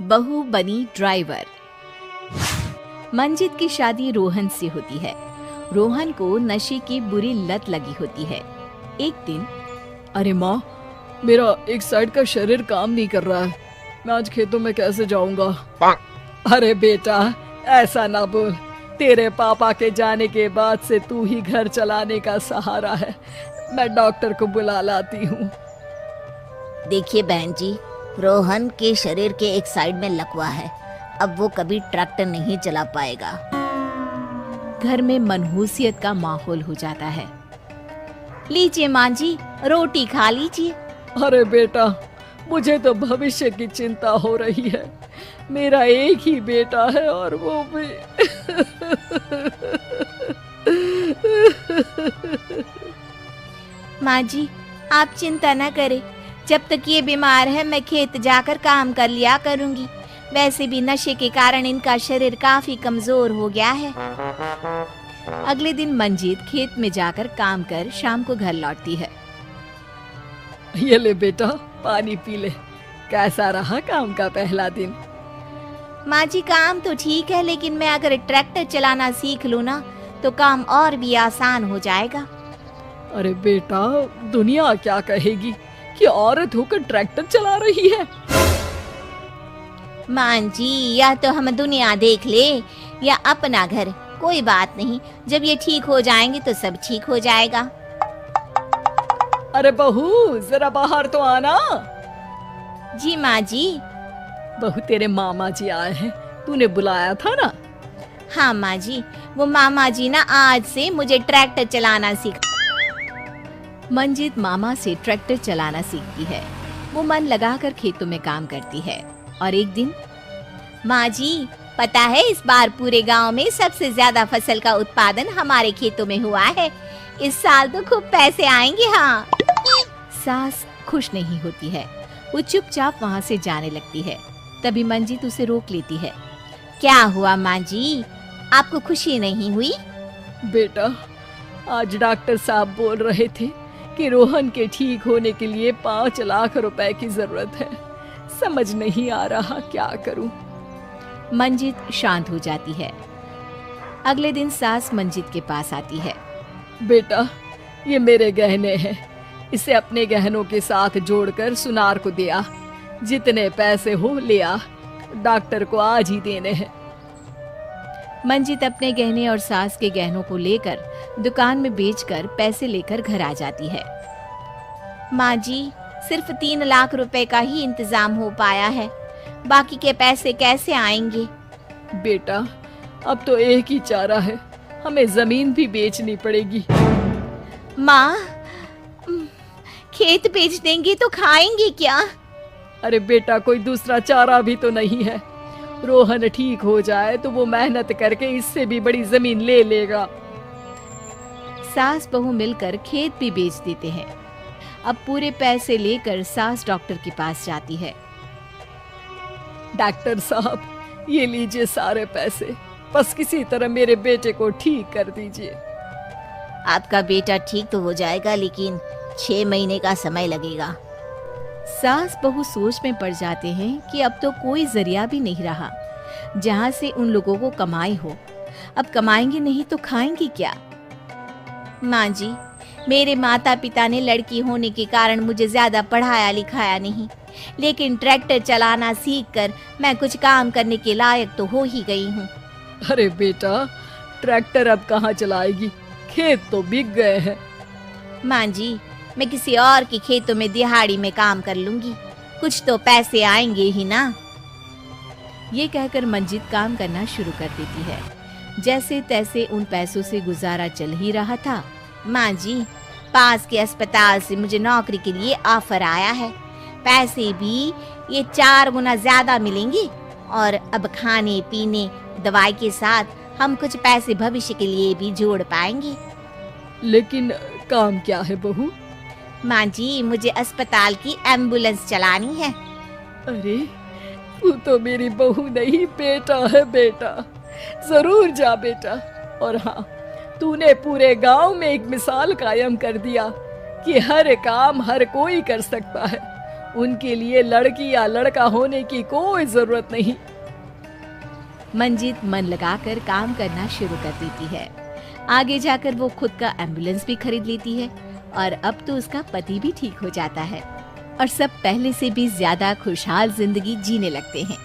बहू बनी ड्राइवर। मंजित की शादी रोहन से होती है। रोहन को नशे की बुरी लत लगी होती है। एक दिन, अरे माँ, मेरा एक साइड का शरीर काम नहीं कर रहा है। मैं आज खेतों में कैसे जाऊंगा? अरे बेटा, ऐसा ना बोल। तेरे पापा के जाने के बाद से तू ही घर चलाने का सहारा है। मैं डॉक्टर को बुला लाती हूँ। देखिए बहन जी, रोहन के शरीर के एक साइड में लकवा है। अब वो कभी ट्रैक्टर नहीं चला पाएगा। घर में मनहूसियत का माहौल हो जाता है। लीजिए माँ जी, रोटी खा लीजिए। अरे बेटा, मुझे तो भविष्य की चिंता हो रही है। मेरा एक ही बेटा है और वो भी माँ जी, आप चिंता न करें। जब तक ये बीमार है मैं खेत जाकर काम कर लिया करूंगी। वैसे भी नशे के कारण इनका शरीर काफी कमजोर हो गया है। अगले दिन मंजीत खेत में जाकर काम कर शाम को घर लौटती है। ये ले बेटा, पानी पी ले। कैसा रहा काम का पहला दिन? माँ जी, काम तो ठीक है, लेकिन मैं अगर ट्रैक्टर चलाना सीख लूँ ना तो काम और भी आसान हो जाएगा। अरे बेटा, दुनिया क्या कहेगी कि औरत होकर ट्रैक्टर चला रही है। माँ जी, या तो हम दुनिया देख ले या अपना घर, कोई बात नहीं। जब ये ठीक हो जाएंगे तो सब ठीक हो जाएगा। अरे बहू, जरा बाहर तो आना। जी माँ जी। बहू, तेरे मामा जी आए हैं, तूने बुलाया था ना? हाँ माँ जी, वो मामा जी ना आज से मुझे ट्रैक्टर चलाना सीख। मंजित मामा से ट्रैक्टर चलाना सीखती है। वो मन लगाकर खेतों में काम करती है। और एक दिन, माँ जी, पता है इस बार पूरे गांव में सबसे ज्यादा फसल का उत्पादन हमारे खेतों में हुआ है। इस साल तो खूब पैसे आएंगे। हाँ। सास खुश नहीं होती है। वो चुपचाप वहाँ से जाने लगती है। तभी मंजित उसे रोक लेती है। क्या हुआ माँ जी, आपको खुशी नहीं हुई? बेटा, आज डॉक्टर साहब बोल रहे थे कि रोहन के ठीक होने के लिए 5 लाख रुपए की जरूरत है। समझ नहीं आ रहा क्या करूं। मंजित शांत हो जाती है। अगले दिन सास मंजित के पास आती है। बेटा, ये मेरे गहने हैं। इसे अपने गहनों के साथ जोड़कर सुनार को दिया। जितने पैसे हो ले आ, डॉक्टर को आज ही देने हैं। मंजित अपने गहने और सास के गहनों को लेकर दुकान में बेचकर पैसे लेकर घर आ जाती है। माँ जी, सिर्फ 3 लाख रुपए का ही इंतजाम हो पाया है। बाकी के पैसे कैसे आएंगे? बेटा, अब तो एक ही चारा है, हमें जमीन भी बेचनी पड़ेगी। माँ, खेत बेच देंगे तो खाएंगे क्या? अरे बेटा, कोई दूसरा चारा भी तो नहीं है। रोहन ठीक हो जाए तो वो मेहनत करके इससे भी बड़ी जमीन ले लेगा। सास बहू मिलकर खेत भी बेच देते हैं। अब पूरे पैसे लेकर सास डॉक्टर के पास जाती है। डॉक्टर साहब, ये लीजिए सारे पैसे। बस किसी तरह मेरे बेटे को ठीक कर दीजिए। आपका बेटा ठीक तो हो जाएगा, लेकिन 6 महीने का समय लगेगा। सास बहू सोच में पड़ जाते हैं कि अब तो कोई जरिया भी नहीं रहा जहाँ से उन लोगों को कमाई हो। अब कमाएंगे नहीं तो खाएंगे क्या? माँ जी, मेरे माता पिता ने लड़की होने के कारण मुझे ज्यादा पढ़ाया लिखाया नहीं, लेकिन ट्रैक्टर चलाना सीखकर मैं कुछ काम करने के लायक तो हो ही गई हूँ। अरे बेटा, ट्रैक्टर अब कहाँ चलाएगी? खेत तो बिक गए हैं। माँ जी, मैं किसी और के खेतों में दिहाड़ी में काम कर लूंगी, कुछ तो पैसे आएंगे ही ना। ये कहकर मंजित काम करना शुरू कर देती है। जैसे तैसे उन पैसों से गुजारा चल ही रहा था। माँ जी, पास के अस्पताल से मुझे नौकरी के लिए ऑफर आया है। पैसे भी ये 4 गुना ज्यादा मिलेंगे और अब खाने पीने दवाई के साथ हम कुछ पैसे भविष्य के लिए भी जोड़ पाएंगे। लेकिन काम क्या है बहू? माँ जी, मुझे अस्पताल की एम्बुलेंस चलानी है। अरे, तू तो मेरी बहू नहीं, बेटा है। बेटा, जरूर जा बेटा। और हाँ, तूने पूरे गांव में एक मिसाल कायम कर दिया कि हर काम हर कोई कर सकता है उनके लिए लड़की या लड़का होने की कोई जरूरत नहीं। मंजित मन लगाकर काम करना शुरू कर देती है। आगे जाकर वो खुद का एम्बुलेंस भी खरीद लेती है और अब तो उसका पति भी ठीक हो जाता है और सब पहले से भी ज्यादा खुशहाल जिंदगी जीने लगते हैं।